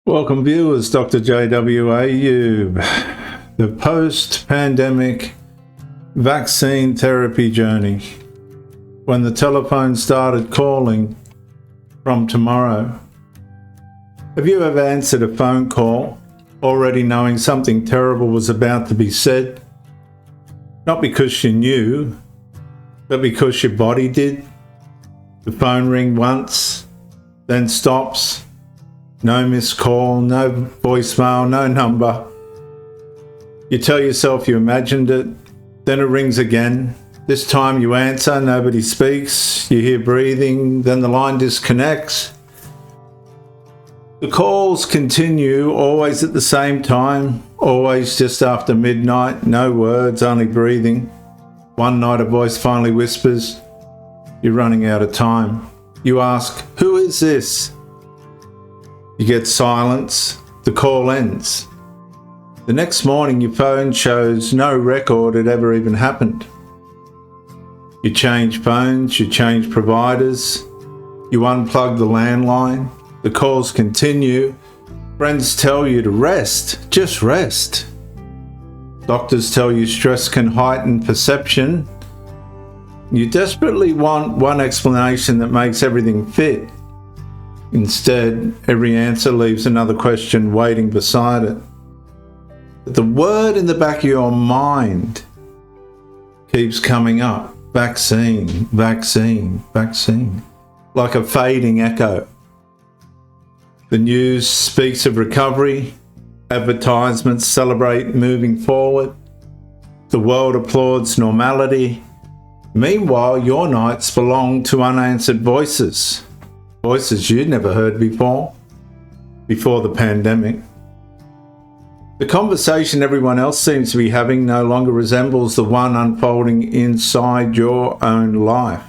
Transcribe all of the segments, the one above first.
Welcome viewers, Dr. JWAU. The post-pandemic vaccine therapy journey. When the telephone started calling from tomorrow. Have you ever answered a phone call already knowing something terrible was about to be said? Not because you knew, but because your body did? The phone rings once, then stops. No missed call, no voicemail, no number. You tell yourself you imagined it, then it rings again. This time you answer, nobody speaks, you hear breathing, then the line disconnects. The calls continue, always at the same time, always just after midnight, no words, only breathing. One night a voice finally whispers, "You're running out of time." You ask, "Who is this?" You get silence, the call ends. The next morning your phone shows no record it ever even happened. You change phones, you change providers, you unplug the landline, the calls continue, friends tell you to rest, just rest. Doctors tell you stress can heighten perception. You desperately want one explanation that makes everything fit. Instead, every answer leaves another question waiting beside it. But the word in the back of your mind keeps coming up. Vaccine, vaccine, vaccine. Like a fading echo. The news speaks of recovery. Advertisements celebrate moving forward. The world applauds normality. Meanwhile, your nights belong to unanswered voices. Voices you'd never heard before the pandemic. The conversation everyone else seems to be having no longer resembles the one unfolding inside your own life.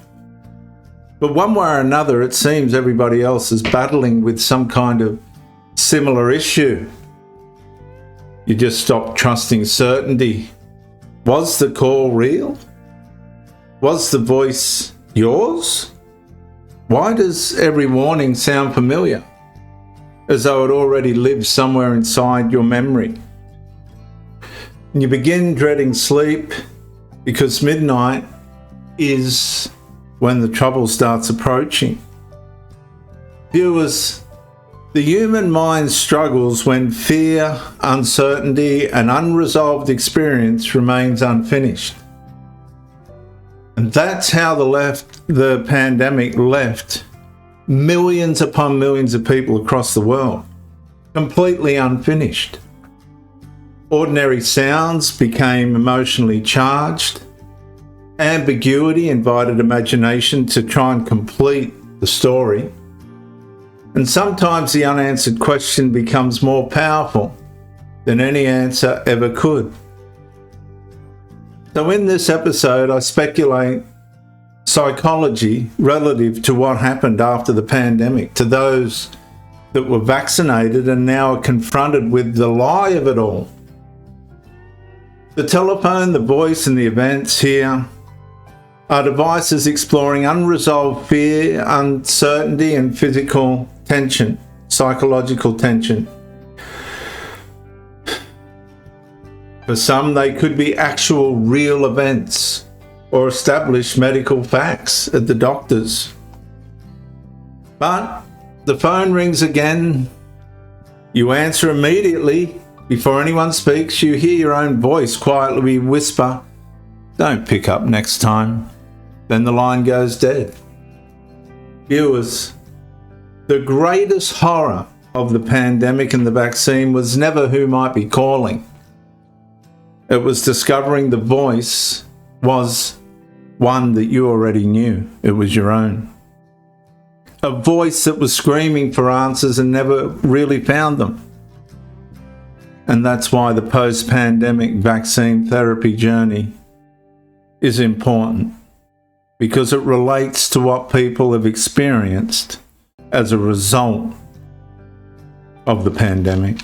But one way or another, it seems everybody else is battling with some kind of similar issue. You just stopped trusting certainty. Was the call real? Was the voice yours? Why does every warning sound familiar? As though it already lives somewhere inside your memory. And you begin dreading sleep because midnight is when the trouble starts approaching. Viewers, the human mind struggles when fear, uncertainty, and unresolved experience remains unfinished. And that's how the pandemic left millions upon millions of people across the world, completely unfinished. Ordinary sounds became emotionally charged. Ambiguity invited imagination to try and complete the story. And sometimes the unanswered question becomes more powerful than any answer ever could. So in this episode, I speculate psychology relative to what happened after the pandemic to those that were vaccinated and now are confronted with the lie of it all. The telephone, the voice, and the events here are devices exploring unresolved fear, uncertainty, and physical tension, psychological tension. For some, they could be actual real events or established medical facts at the doctor's. But the phone rings again. You answer immediately. Before anyone speaks, you hear your own voice quietly whisper, "Don't pick up next time." Then the line goes dead. Viewers, the greatest horror of the pandemic and the vaccine was never who might be calling. It was discovering the voice was one that you already knew. It was your own. A voice that was screaming for answers and never really found them. And that's why the post-pandemic vaccine therapy journey is important, because it relates to what people have experienced as a result of the pandemic.